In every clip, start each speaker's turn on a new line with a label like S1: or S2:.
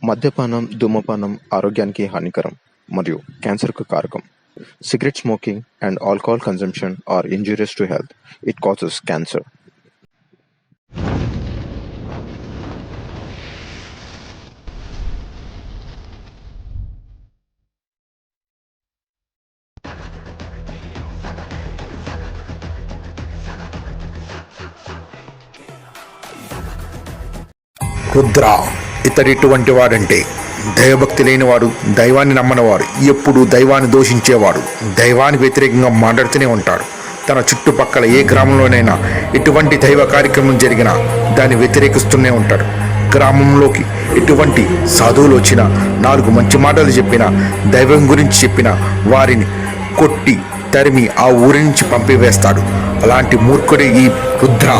S1: మద్యపానం, ధూమపానం ఆరోగ్యానికి హానికరం మరియు క్యాన్సర్‌కు కారకం. Cigarette smoking and alcohol consumption are injurious to health. It causes cancer.
S2: Rudra ఇతడిటువంటి వాడంటే దైవభక్తి లేనివాడు, దైవాన్ని నమ్మనివాడు, ఎప్పుడూ దైవాన్ని దూషించేవాడు, దైవానికి వ్యతిరేకంగా మాట్లాడుతూనే ఉంటాడు. తన చుట్టుపక్కల ఏ గ్రామంలోనైనా ఎటువంటి దైవ కార్యక్రమం జరిగినా దాన్ని వ్యతిరేకిస్తూనే ఉంటాడు. గ్రామంలోకి ఎటువంటి సాధువులు వచ్చినా, 4 మంచి మాటలు చెప్పినా, దైవం గురించి చెప్పినా వారిని కొట్టి తరిమి ఆ ఊరి నుంచి పంపివేస్తాడు. అలాంటి మూర్ఖుడే ఈ రుద్ర.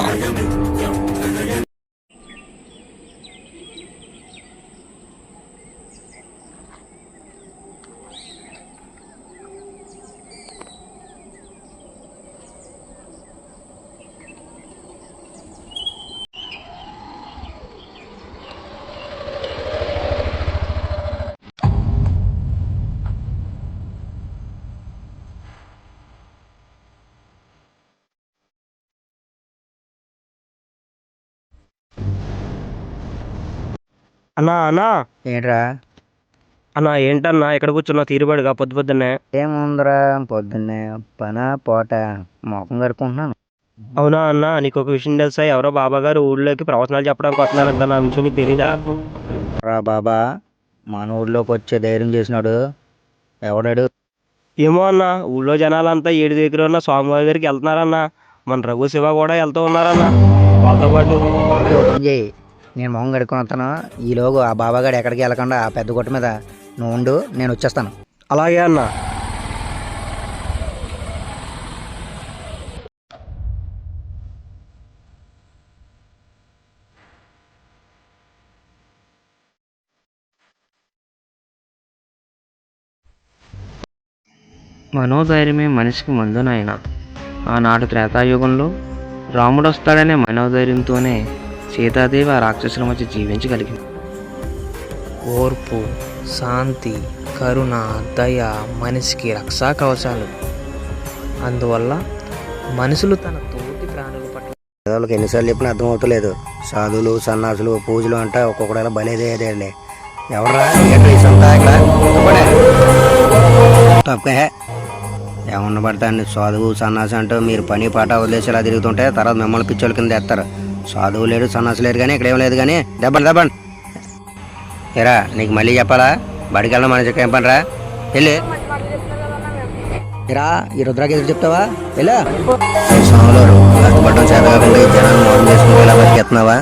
S3: అన్నా అన్నా
S4: ఏంట్రా?
S3: అన్నా ఏంటన్నా ఇక్కడ కూర్చున్నావు తీరుబడిగా పొద్దున్నే?
S4: ఏముందిరా, పొద్దున్నే పనా పోట మొఖం కడుక్కుంటున్నాను.
S3: అవునా అన్నా, నీకు ఒక విషయం తెలుసా? ఎవరో బాబా గారు ఊళ్ళోకి ప్రవచనాలు చెప్పడానికి వస్తున్నారంట. నా విషయం నీకు తెలీదా?
S4: రా బాబా, మన ఊళ్ళోకి వచ్చే ధైర్యం చేసినాడు ఎవడాడు?
S3: ఏమో అన్నా, ఊళ్ళో జనాలంతా ఏడు దగ్గర ఉన్న స్వామివారి దగ్గరికి వెళ్తున్నారన్నా. మన రఘు శివ కూడా వెళ్తూ ఉన్నారన్నా వాళ్ళతో పాటు.
S4: చేయి, నేను మొహం కడుక్కొని వస్తాను. ఈలోగు ఆ బాబాగాడు ఎక్కడికి వెళ్ళకుండా ఆ పెద్ద గుట్ట మీద నువ్వు ఉండు, నేను వచ్చేస్తాను.
S3: అలాగే అన్నా.
S5: మనోధైర్యమే మనిషికి మందునైనా ఆనాడు త్రేతాయుగంలో రాముడు వస్తాడనే మనోధైర్యంతోనే సీతాదేవి ఆ రాక్షసుల మధ్య జీవించగలిగింది.
S6: ఓర్పు, శాంతి, కరుణ, దయ మనిషికి రక్షా కవచాలు. అందువల్ల మనుషులు తన తోటి ప్రాణుల పట్ల
S4: పేదవాళ్ళకి ఎన్నిసార్లు చెప్పినా అర్థమవుతలేదు. సాధువులు, సన్నాసులు, పూజలు అంటే ఒక్కొక్కడేలా బలేదేదండి. ఎవడరా తప్పే ఏమన్నా పడతాండి. చదువు సన్నాసి అంటూ మీరు పని పాట వదిలేసి ఇలా తిరుగుతుంటే తర్వాత మిమ్మల్ని పిచ్చోళ్ళ కింద ఎత్తారు. చదువు లేడు, సన్నాసి లేడు, కానీ ఇక్కడ ఏం లేదు. కానీ దెబ్బండి ఏరా, నీకు మళ్ళీ చెప్పాలా? బడికి వెళ్ళడం మనకి ఏం పనిరా? వెళ్ళి ఇరా, ఈ రుద్రాకి ఎదురు చెప్తావా? వెళ్ళా సోమలోరు కష్టపడడం చేత కాకుండా ఈ జనాన్ని మోసం చేసుకుని ఇలా బతికేస్తున్నావా?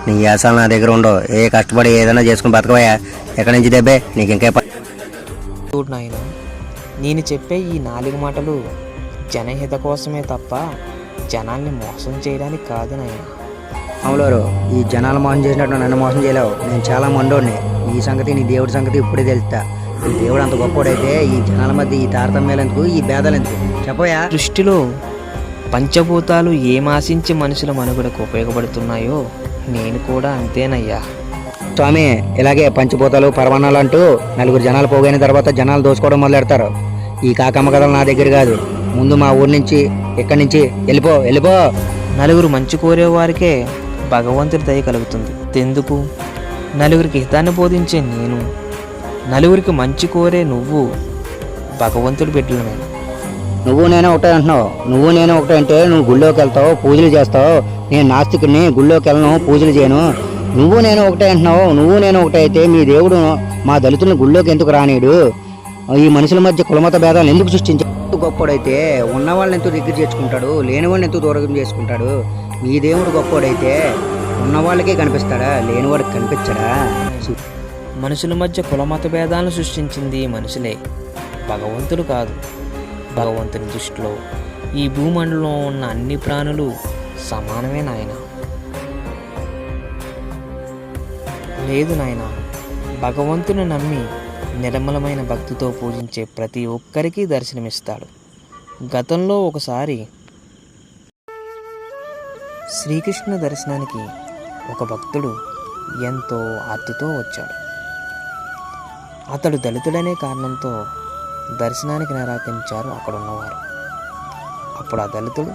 S4: నీ యాసాలు నా దగ్గర ఉండవు. ఏ కష్టపడి ఏదైనా చేసుకుని బతకవయ్యా. ఎక్కడి నుంచి దెబ్బే నీకు ఇంకే
S6: చూడు నాయన, నేను చెప్పే ఈ 4 మాటలు జనహిత కోసమే తప్ప జనాల్ని మోసం చేయడానికి కాదు నాయన.
S4: అవులోరు, ఈ జనాలు మోసం చేసినట్టు నన్ను మోసం చేయలేవు. నేను చాలా మండోడిని. ఈ సంగతి నీ దేవుడి సంగతి ఇప్పుడే తెలుస్తా. ఈ దేవుడు అంత గొప్పోడైతే ఈ జనాల మధ్య ఈ తారతమ్యాలు ఎందుకు, ఈ భేదాలు ఎందుకు చెప్పోయా?
S6: దృష్టిలో పంచభూతాలు ఏమాశించి మనుషుల మనుగడకు ఉపయోగపడుతున్నాయో నేను కూడా అంతేనయ్యా.
S4: స్వామి, ఇలాగే పంచిపోతాలు పరమాణాలు అంటూ 4 జనాలు పోగైన తర్వాత జనాలు దోచుకోవడం మొదలెడతారు. ఈ కాకమ్మ కథలు నా దగ్గర కాదు. ముందు మా ఊరి నుంచి, ఇక్కడి నుంచి వెళ్ళిపో.
S6: నలుగురు మంచి కోరే వారికే భగవంతుడి దయ కలుగుతుంది. ఎందుకు? నలుగురికి హితాన్ని బోధించే నేను, నలుగురికి మంచి కోరే నువ్వు భగవంతుడి బిడ్డలమే.
S4: నువ్వు నేను ఒకటే అంటున్నావు. నువ్వు నేను ఒకటే అంటే నువ్వు గుళ్ళోకి వెళ్తావు, పూజలు చేస్తావు. నేను నాస్తికుడిని, గుళ్ళోకి వెళ్ళను, పూజలు చేయను. నువ్వు నేను ఒకటే అంటున్నావు. నువ్వు నేను ఒకటే అయితే మీ దేవుడు మా దళితులను గుళ్ళోకి ఎందుకు రానీడు? ఈ మనుషుల మధ్య కులమత భేదాలు ఎందుకు సృష్టించాడు? గొప్పోడైతే ఉన్నవాళ్ళని ఎంతో దగ్గర చేసుకుంటాడు, లేని వాళ్ళని ఎంతో దూరం చేసుకుంటాడు. మీ దేవుడు గొప్పోడైతే ఉన్నవాళ్ళకే కనిపిస్తాడా, లేనివాడికి కనిపించడా?
S6: మనుషుల మధ్య కులమత భేదాలను సృష్టించింది మనుషులే, భగవంతుడు కాదు. భగవంతుని దృష్టిలో ఈ భూమండలంలో ఉన్న అన్ని ప్రాణులు సమానమే నాయన. లేదు నాయన, భగవంతుని నమ్మి నిర్మలమైన భక్తితో పూజించే ప్రతి ఒక్కరికి దర్శనమిస్తాడు. గతంలో ఒకసారి శ్రీకృష్ణ దర్శనానికి ఒక భక్తుడు ఎంతో ఆర్తితో వచ్చాడు. అతడు దళితుడనే కారణంతో దర్శనానికి నిరాకరించారు అక్కడున్నవారు. అప్పుడు ఆ దళితుడు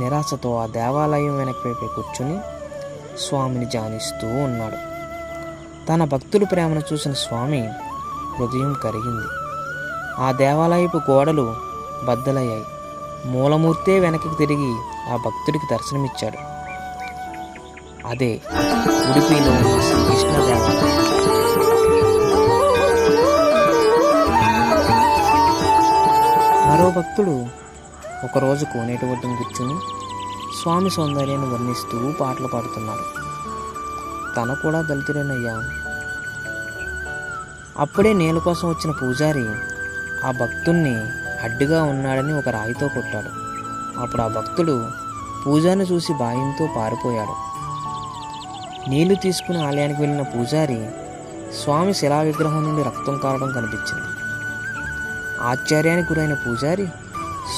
S6: నిరాశతో ఆ దేవాలయం వెనక్కి కూర్చుని స్వామిని ధ్యానిస్తూ ఉన్నాడు. తన భక్తుల ప్రేమను చూసిన స్వామి హృదయం కరిగింది. ఆ దేవాలయపు గోడలు బద్దలయ్యాయి. మూలమూర్తే వెనక్కి తిరిగి ఆ భక్తుడికి దర్శనమిచ్చాడు. అదే ఉడిపిలో శ్రీకృష్ణ దేవాలయం. మరో భక్తుడు ఒకరోజు కోనేటి ఒడ్డున కూర్చుని స్వామి సౌందర్యాన్ని వర్ణిస్తూ పాటలు పాడుతున్నాడు. తను కూడా దళితుడేనయ్యా. అప్పుడే నీళ్ళ కోసం వచ్చిన పూజారి ఆ భక్తుణ్ణి అడ్డుగా ఉన్నాడని ఒక రాయితో కొట్టాడు. అప్పుడు ఆ భక్తుడు పూజారిని చూసి భయంతో పారిపోయాడు. నీళ్లు తీసుకుని ఆలయానికి వెళ్ళిన పూజారి స్వామి శిలా విగ్రహం నుండి రక్తం కారడం కనిపించింది. ఆశ్చర్యానికి గురైన పూజారి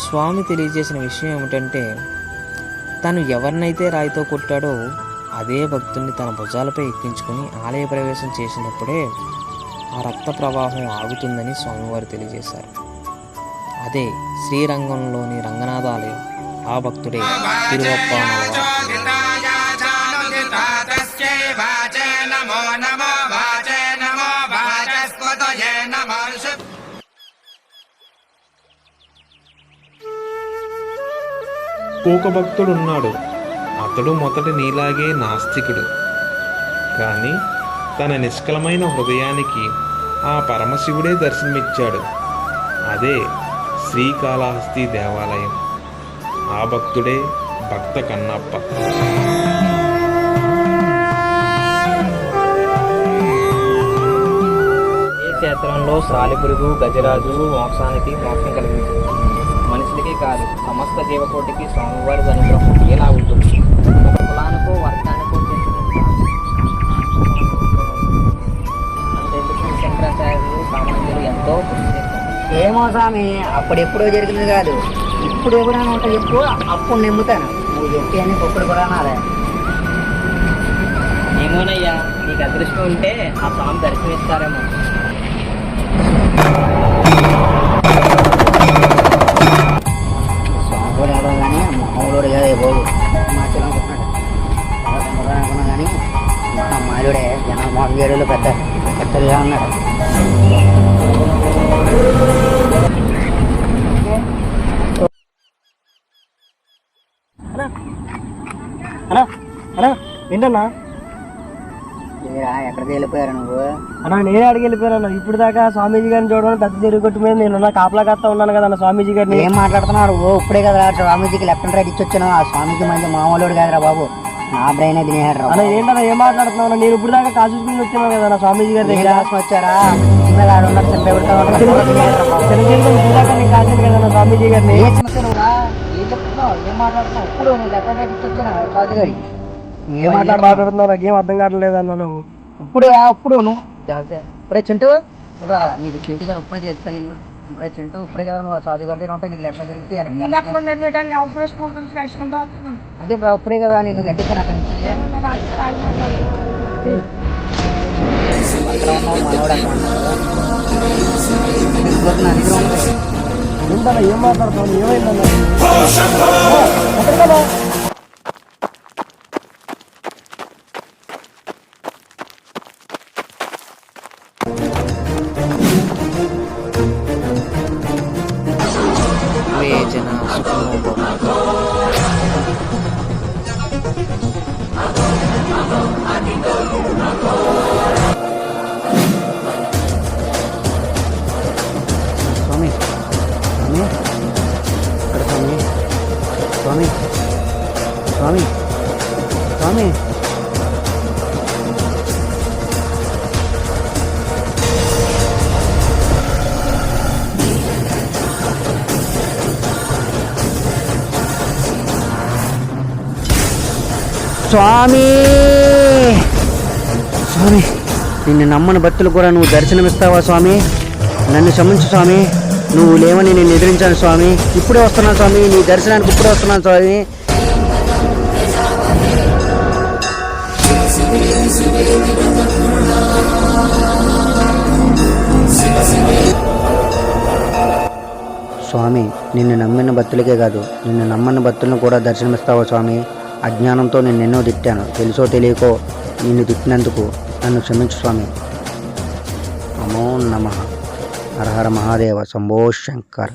S6: స్వామి తెలియజేసిన విషయం ఏమిటంటే, తను ఎవరినైతే రాయితో కొట్టాడో అదే భక్తుడిని తన భుజాలపై ఎక్కించుకుని ఆలయ ప్రవేశం చేసినప్పుడే ఆ రక్త ప్రవాహం ఆగుతుందని స్వామివారు తెలియజేశారు. అదే శ్రీరంగంలోని రంగనాథ ఆలయం. ఆ భక్తుడే తిరువప్పానలవారు.
S7: ఒక భక్తుడున్నాడు. అతడు మొదట నీలాగే నాస్తికుడు. కానీ తన నిష్కలమైన హృదయానికి ఆ పరమశివుడే దర్శనమిచ్చాడు. అదే శ్రీకాళహస్తి దేవాలయం. ఆ భక్తుడే భక్త కన్నప్ప.
S6: ఏ క్షేత్రంలో సాలిపురుగు గజరాజు మోక్షం కలిగించింది. మనుషులకి కాదు, సమస్త జీవకోటికి స్వామివారి అనుగ్రహం ఎలా ఉంటుంది? ఒక కులానికో వర్గానికో శంకరాచార్యులు సామాన్యులు ఎంతో కృషి చేస్తారు.
S4: ఏమో స్వామి, అప్పుడెప్పుడో జరిగింది కాదు, ఇప్పుడు ఎప్పుడైనా ఉంటా చెప్పు, అప్పుడు నమ్ముతాను. నువ్వు చెప్పి అని ఒప్పుడు కూడా నాదే.
S6: ఏమోనయ్యా, నీకు అదృష్టం ఉంటే ఆ స్వామి దర్శనమిస్తారేమో.
S4: స్వామి రావడం కానీ మామూలు కదా బాబు, మా చిన్నకున్నాడు అనుకున్నా కానీ మా మాయుడే జనం మోసం చేయడంలో పెద్దగా ఉన్నాడు.
S3: ఏంటన్నా
S4: ఎక్కడికి వెళ్ళిపోయారు నువ్వు?
S3: అన్నా నేనే అడిగి వెళ్ళిపోయాను. ఇప్పుడు దాకా స్వామీజీ గారిని చూడడం పెద్ద తిరుగుకొట్టు మీద నేను కాపలా కాస్తా ఉన్నాను కదా స్వామీజీ గారిని.
S4: ఏం మాట్లాడుతున్నాడు? ఇప్పుడే కదా స్వామీజీకి లెఫ్ట్ అండ్ రైట్ ఇచ్చి వచ్చాను. ఆ స్వామీజీ మంచి మామూలుడు కాదురా బాబు, నా బ్రెయిన్ తినేహాడు రా.
S3: అన్న ఏంటన్నా ఏం మాట్లాడుతున్నావు? నేను ఇప్పుడు దాకా కాసు వచ్చాను కదా స్వామీజీ గారి దగ్గర.
S4: వచ్చారా మీద ఆడున్నారు చంపేబడతా
S3: ఇప్పుడు దాకా నేను కాసాను కదా స్వామీజీ గారిని.
S4: ఏం చెప్తున్నావు? ఏం మాట్లాడుతున్నావు? ఇప్పుడు నేను లెఫ్ట్ అండ్ రైట్ ఇచ్చి వచ్చాను స్వామి గారి.
S3: ఏం మాట్లాడుతున్నావు? నాకు ఏం అర్థం కావట్లేదు అన్న. నువ్వు
S4: ఇప్పుడు నువ్వు ఇప్పుడే చింటూ నీకు చింటుగా ఉప్పుడే చేస్తాను. ఇప్పుడే చింటూ ఇప్పుడే కదా నువ్వు సాధు గారి ఉంటాయి. నీకు లెఫ్ట్ తిరిగితే అదే ఇప్పుడే కదా నేను గట్టిస్తాను అక్కడి నుంచి.
S3: ఏం మాట్లాడుతున్నావు? ఏమైందన్నా?
S4: స్వామి స్వామి స్వామి స్వామి స్వామి స్వామి నిన్ను నమ్మని భక్తులు కూడా నువ్వు దర్శనమిస్తావా స్వామి? నన్ను క్షమించు స్వామి, నువ్వు లేవని నేను ఎదిరించాను స్వామి. ఇప్పుడే వస్తున్నాను స్వామి, నీ దర్శనానికి ఇప్పుడే వస్తున్నాను స్వామి. నిన్ను నమ్మిన భక్తులకే కాదు, నిన్ను నమ్మని భక్తులను కూడా దర్శనమిస్తావా స్వామి? అజ్ఞానంతో నిన్నెన్నో తిట్టాను, తెలుసో తెలియకో నిన్ను తిట్టినందుకు నన్ను క్షమించు స్వామి. నమో నమః. హర హర మహాదేవ. శంభో శంకర్.